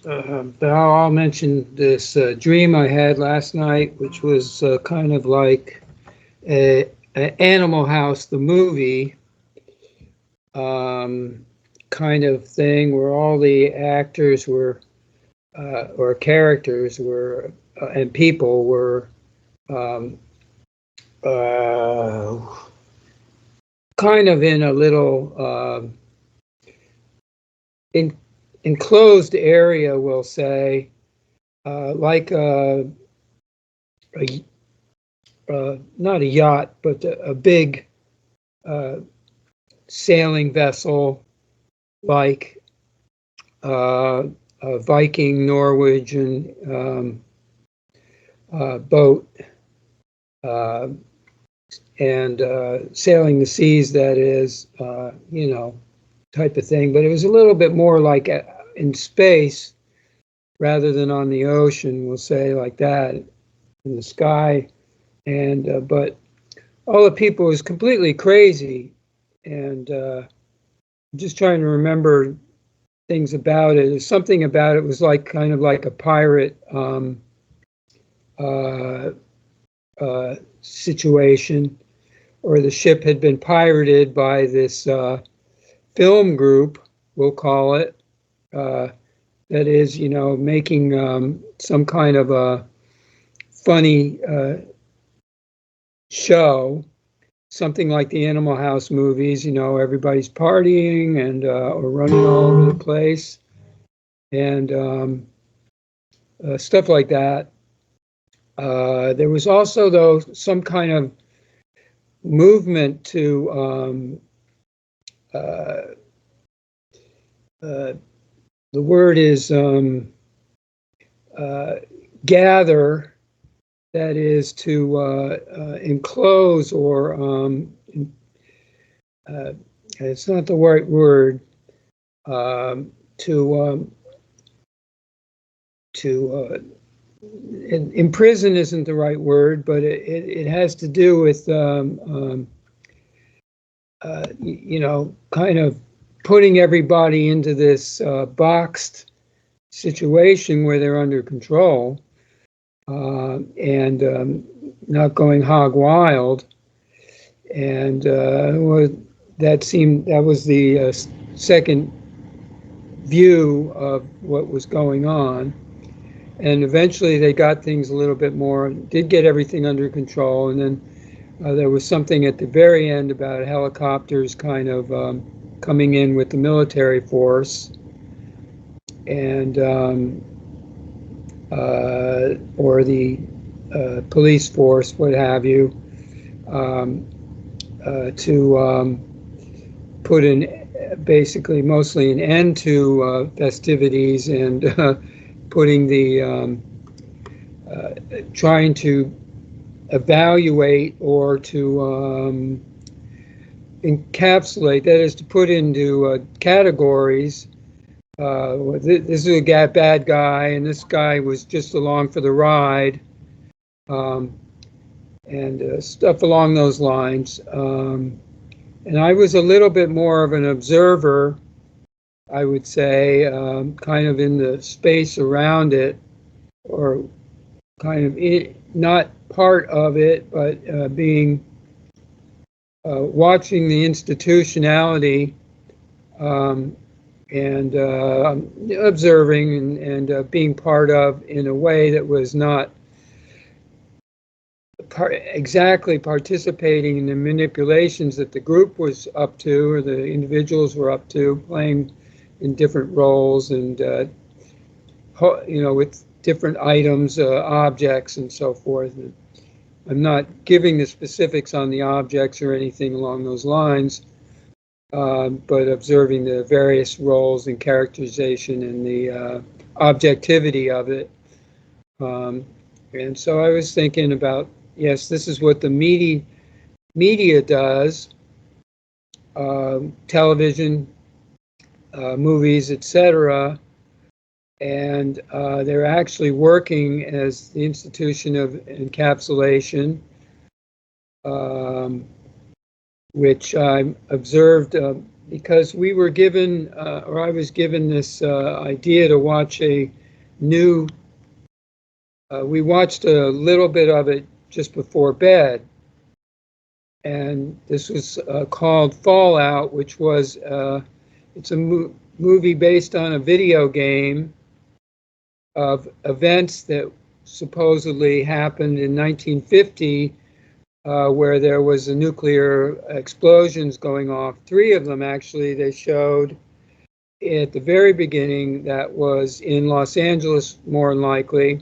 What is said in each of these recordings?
But I'll mention this dream I had last night, which was kind of like a Animal House, the movie, kind of thing, where all the actors were, or characters were, and people were um, uh, kind of in a little in, enclosed area, we'll say, like a not a yacht, but a big sailing vessel, like a Viking Norwegian boat, uh, and sailing the seas, that is, type of thing. But it was a little bit more like in space rather than on the ocean, we'll say, like that, in the sky. And but all the people was completely crazy, and I'm just trying to remember things about it. There's something about it was like kind of like a pirate uh, situation, or the ship had been pirated by this film group, we'll call it, that is, making some kind of a funny show, something like the Animal House movies, everybody's partying and or running all over the place, and stuff like that. There was also, though, some kind of movement to the word is gather, that is to enclose, or it's not the right word, to imprison isn't the right word, but it has to do with kind of putting everybody into this boxed situation where they're under control, and not going hog wild. And that was the second view of what was going on. And eventually they got things a little bit more, did get everything under control. And then there was something at the very end about helicopters kind of coming in with the military force, and or the police force, what have you, to put in basically mostly an end to festivities, and putting the trying to evaluate, or to encapsulate, that is to put into categories. This is a bad guy, and this guy was just along for the ride, and stuff along those lines. And I was a little bit more of an observer, I would say, kind of in the space around it, or kind of not part of it, but being watching the institutionality, and observing, and being part of, in a way that was not exactly participating in the manipulations that the group was up to, or the individuals were up to, playing in different roles, and with different items, objects, and so forth. And I'm not giving the specifics on the objects or anything along those lines, but observing the various roles and characterization, and the objectivity of it. And so I was thinking about, yes, this is what the media does, television, movies, etc., and they're actually working as the institution of encapsulation, which I observed because we were given, or I was given this idea to watch a new, we watched a little bit of it just before bed. And this was called Fallout, which was, it's a movie based on a video game of events that supposedly happened in 1950, where there was a nuclear explosions going off. 3 of them, actually, they showed at the very beginning. That was in Los Angeles, more than likely,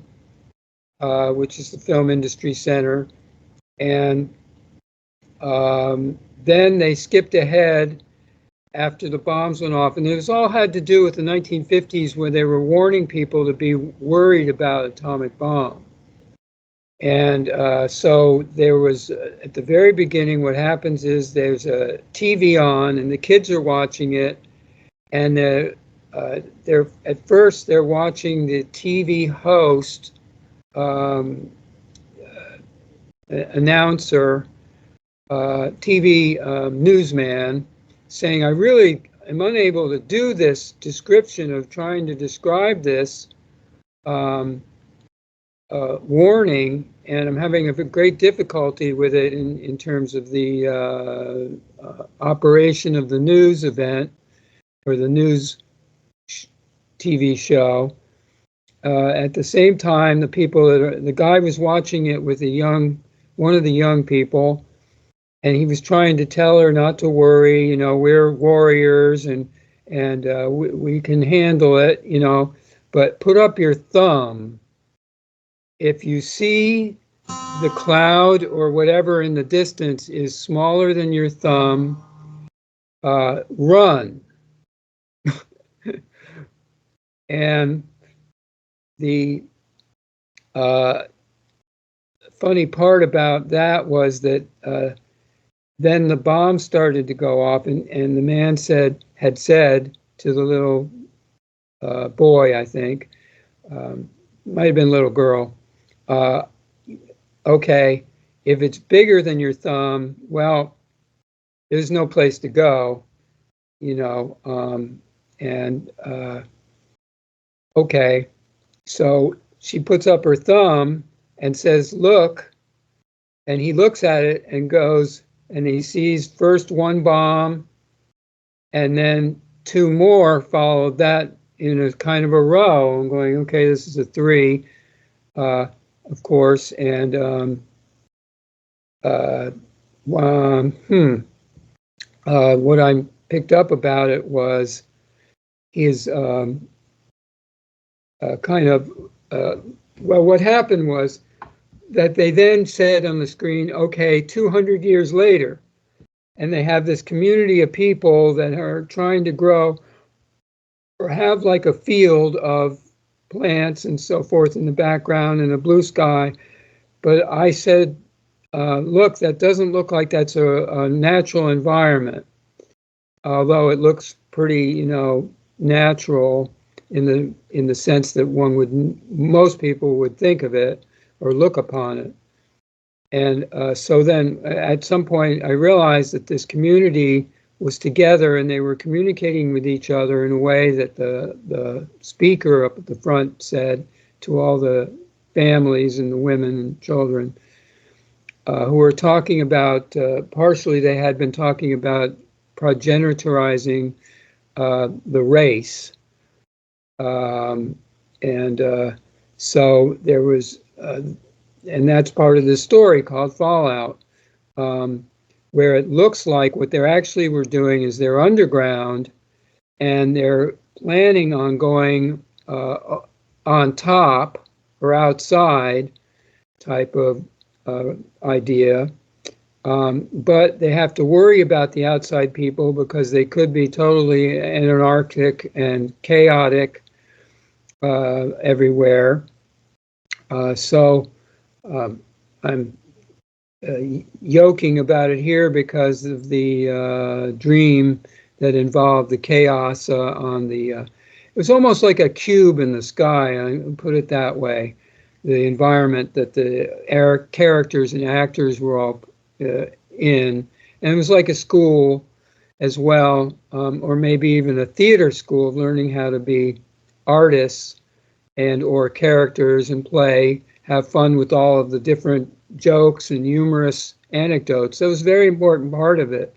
which is the Film Industry Center. And then they skipped ahead after the bombs went off, and it was all had to do with the 1950s, where they were warning people to be worried about atomic bomb. And so there was, at the very beginning, what happens is there's a TV on, and the kids are watching it, and they're at first they're watching the TV host, announcer, TV newsman, saying, I really am unable to do this description of trying to describe this warning, and I'm having a great difficulty with it in terms of the operation of the news event, or the news TV show. At the same time, the guy was watching it with one of the young people, and he was trying to tell her not to worry, we're warriors, and we can handle it, but put up your thumb. If you see the cloud or whatever in the distance is smaller than your thumb, run. And the funny part about that was that then the bomb started to go off, and the man had said to the little boy, I think, might have been a little girl, okay, if it's bigger than your thumb, well, there's no place to go, okay. So she puts up her thumb and says, look, and he looks at it and goes, and he sees first 1 bomb, and then 2 more followed that in a kind of a row. I'm going, okay, this is a 3, of course, and what I picked up about it was his what happened was that they then said on the screen, okay, 200 years later, and they have this community of people that are trying to grow or have like a field of plants and so forth in the background and a blue sky. But I said, look, that doesn't look like that's a natural environment, although it looks pretty, natural in the sense that most people would think of it or look upon it. And so then at some point I realized that this community was together, and they were communicating with each other in a way that the speaker up at the front said to all the families and the women and children who were talking about, partially they had been talking about progenitorizing the race. So there was, and that's part of this story called Fallout, where it looks like what they actually were doing is they're underground, and they're planning on going on top or outside type of idea. But they have to worry about the outside people because they could be totally anarchic and chaotic everywhere. So I'm joking about it here because of the dream that involved the chaos on the, it was almost like a cube in the sky, I put it that way, the environment that the characters and actors were all in. And it was like a school, as well, or maybe even a theater school, learning how to be artists and or characters and play, have fun with all of the different jokes and humorous anecdotes. That was a very important part of it.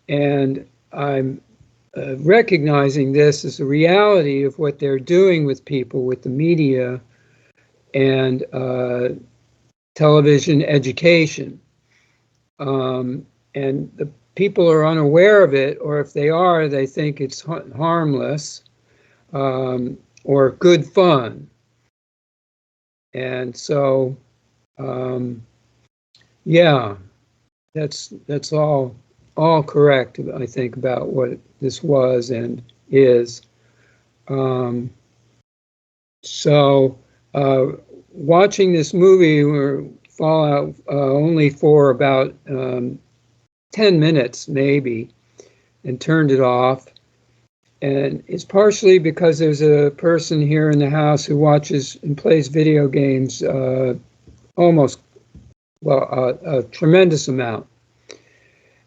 And I'm recognizing this as a reality of what they're doing with people with the media and television education. And the people are unaware of it, or if they are, they think it's harmless or good fun. And so, yeah, that's all correct, I think, about what this was and is. So watching this movie, or Fallout, only for about 10 minutes maybe, and turned it off. And it's partially because there's a person here in the house who watches and plays video games almost, well, a tremendous amount.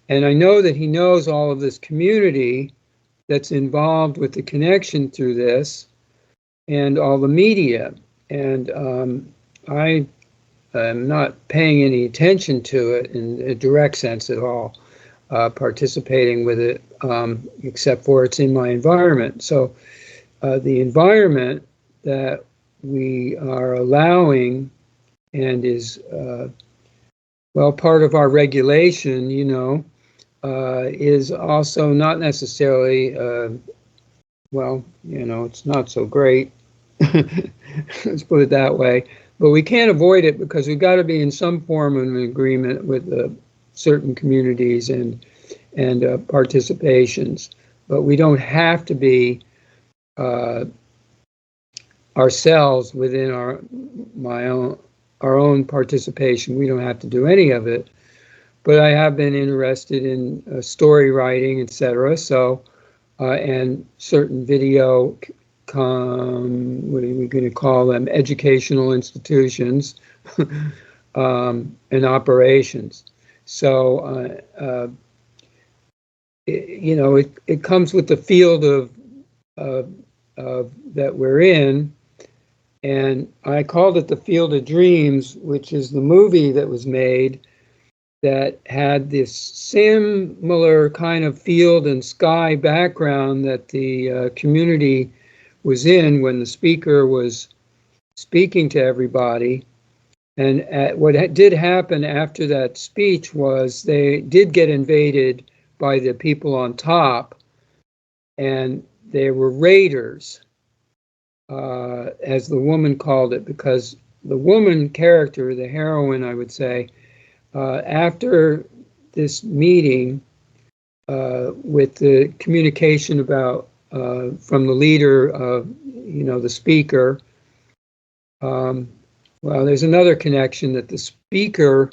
And I know that he knows all of this community that's involved with the connection through this and all the media. And I am not paying any attention to it in a direct sense at all, participating with it, except for it's in my environment. So the environment that we are allowing and is, well, part of our regulation, you know, is also not necessarily, well, you know, it's not so great. Let's put it that way. But we can't avoid it because we've got to be in some form of an agreement with certain communities and participations. But we don't have to be ourselves within our own participation. We don't have to do any of it. But I have been interested in story writing, etc. So, and certain video, what are we going to call them? Educational institutions and operations. So, you know, it comes with the field of that we're in. And I called it the Field of Dreams, which is the movie that was made that had this similar kind of field and sky background that the community was in when the speaker was speaking to everybody. And what did happen after that speech was they did get invaded by the people on top, and they were raiders, as the woman called it, because the woman character, the heroine, I would say, after this meeting with the communication about from the leader of, you know, the speaker, well, there's another connection that the speaker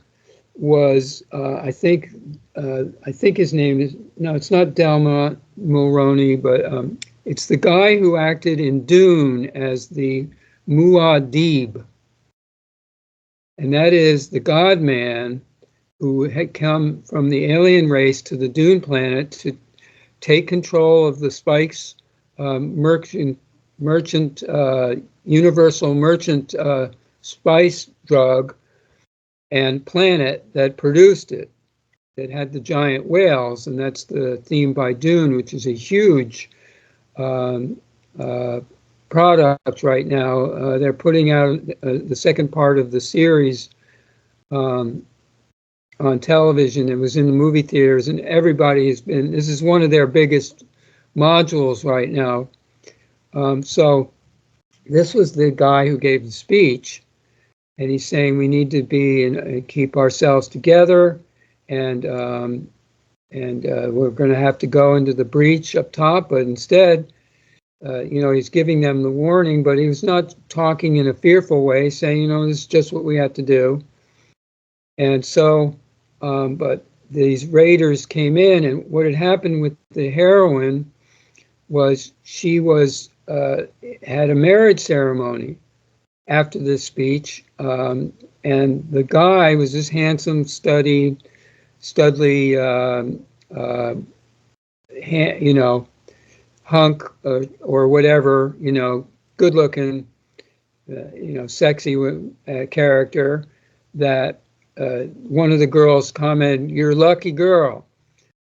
was, I think his name is, no, it's not Delma Mulroney, but it's the guy who acted in Dune as the Muad'Dib, and that is the God man who had come from the alien race to the Dune planet to take control of the Spike's universal merchant spice drug and planet that produced it, that had the giant whales. And that's the theme by Dune, which is a huge product right now. They're putting out the second part of the series on television. It was in the movie theaters, and everybody has been, this is one of their biggest modules right now. So this was the guy who gave the speech, and he's saying we need to be and keep ourselves together, and we're going to have to go into the breach up top. But instead, you know, he's giving them the warning, but he was not talking in a fearful way, saying, you know, this is just what we have to do. And so, but these raiders came in, and what had happened with the heroine was she was had a marriage ceremony after this speech, and the guy was this handsome, studied, studly, you know, hunk or whatever, you know, good looking, you know, sexy character, that one of the girls commented, "You're a lucky girl."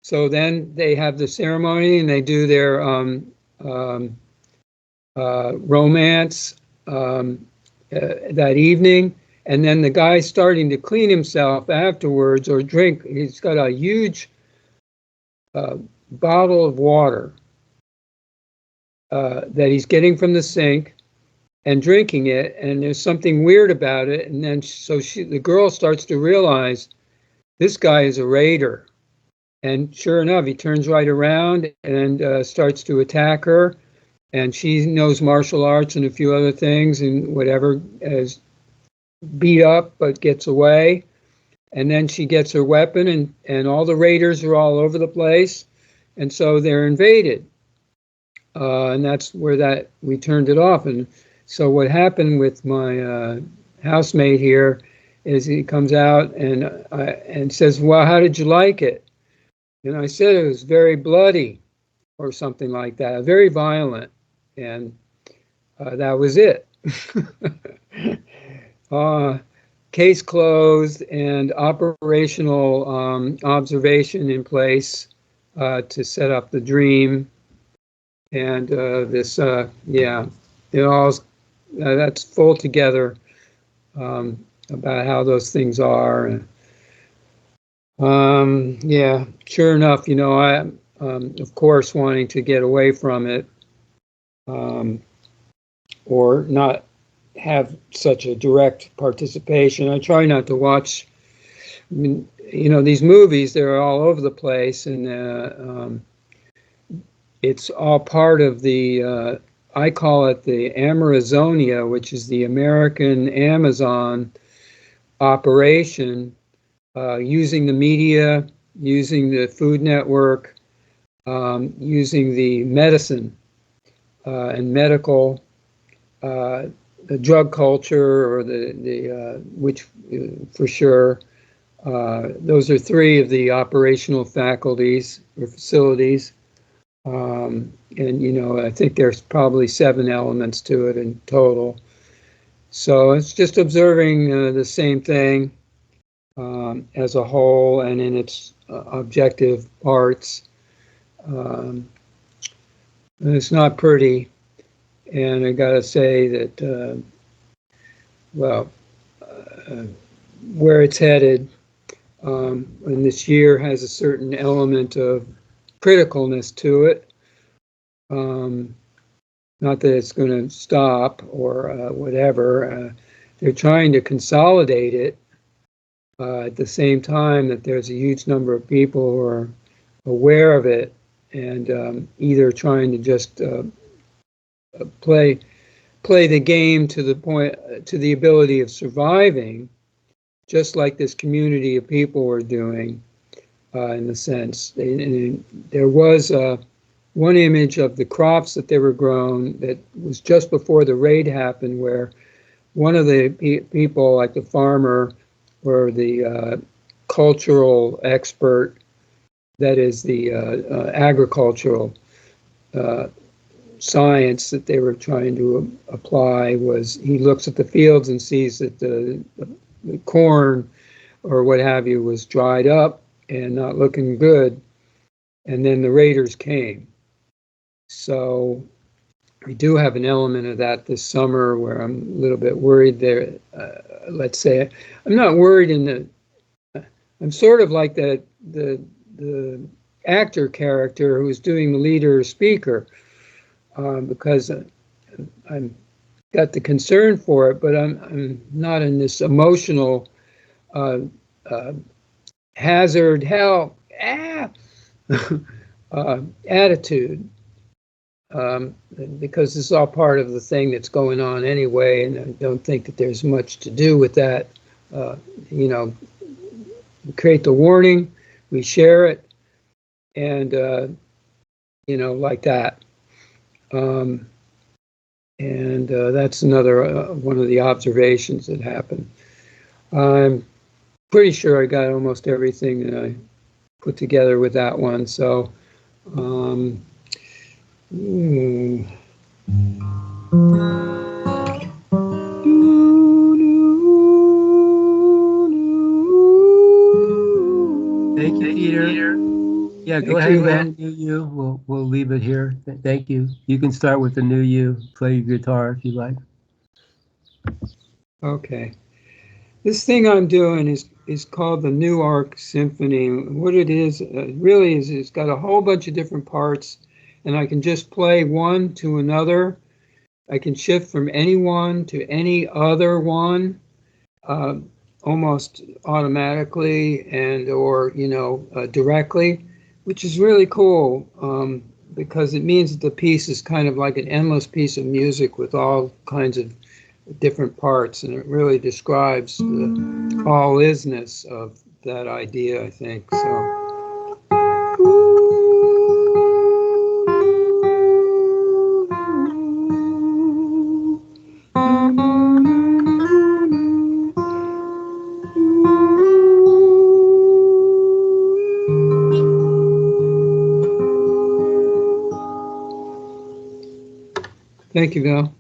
So then they have the ceremony and they do their romance that evening. And then the guy's starting to clean himself afterwards or drink. He's got a huge bottle of water that he's getting from the sink and drinking it. And there's something weird about it. And then the girl starts to realize this guy is a raider. And sure enough, he turns right around and starts to attack her. And she knows martial arts and a few other things and whatever, is beat up but gets away. And then she gets her weapon, and all the raiders are all over the place. And so they're invaded. And that's where we turned it off. And so what happened with my housemate here is he comes out and says, "Well, how did you like it?" And I said it was very bloody or something like that, very violent. And that was it. Case closed and operational observation in place to set up the dream. And yeah, it all that's full together about how those things are. And yeah, sure enough, you know, I of course wanting to get away from it, or not have such a direct participation. I try not to watch, I mean, you know, these movies, they're all over the place, and it's all part of the, I call it the Amazonia, which is the American Amazon operation, using the media, using the Food Network, using the medicine and medical, the drug culture, or the which for sure, those are three of the operational faculties or facilities. And, you know, I think there's probably 7 elements to it in total. So it's just observing the same thing as a whole and in its objective parts. And it's not pretty. And I got to say that, well, where it's headed, and this year has a certain element of criticalness to it. Not that it's going to stop or whatever. They're trying to consolidate it at the same time that there's a huge number of people who are aware of it and either trying to just play the game to the point, to the ability of surviving, just like this community of people were doing, in the sense. There was one image of the crops that they were grown that was just before the raid happened, where one of the people, like the farmer or the cultural expert, that is the agricultural science that they were trying to apply, was he looks at the fields and sees that the corn or what have you was dried up and not looking good, and then the raiders came. So we do have an element of that this summer where I'm a little bit worried there. Let's say I'm not worried I'm sort of like the actor character who's doing the leader or speaker, because I'm got the concern for it, but I'm not in this emotional hazard, help, attitude, because this is all part of the thing that's going on anyway, and I don't think that there's much to do with that. You know, we create the warning, we share it, and you know, like that. And that's another one of the observations that happened. pretty sure I got almost everything that I put together with that one. So, Thank you, Peter. Yeah, go ahead with the new you. We'll leave it here. Thank you. You can start with the new you. Play your guitar if you like. Okay. This thing I'm doing is called the New Arc Symphony. What it is really is it's got a whole bunch of different parts, and I can just play one to another. I can shift from any one to any other one almost automatically and or directly, which is really cool because it means that the piece is kind of like an endless piece of music with all kinds of different parts, and it really describes the all-isness of that idea, I think. So. Thank you, Bill.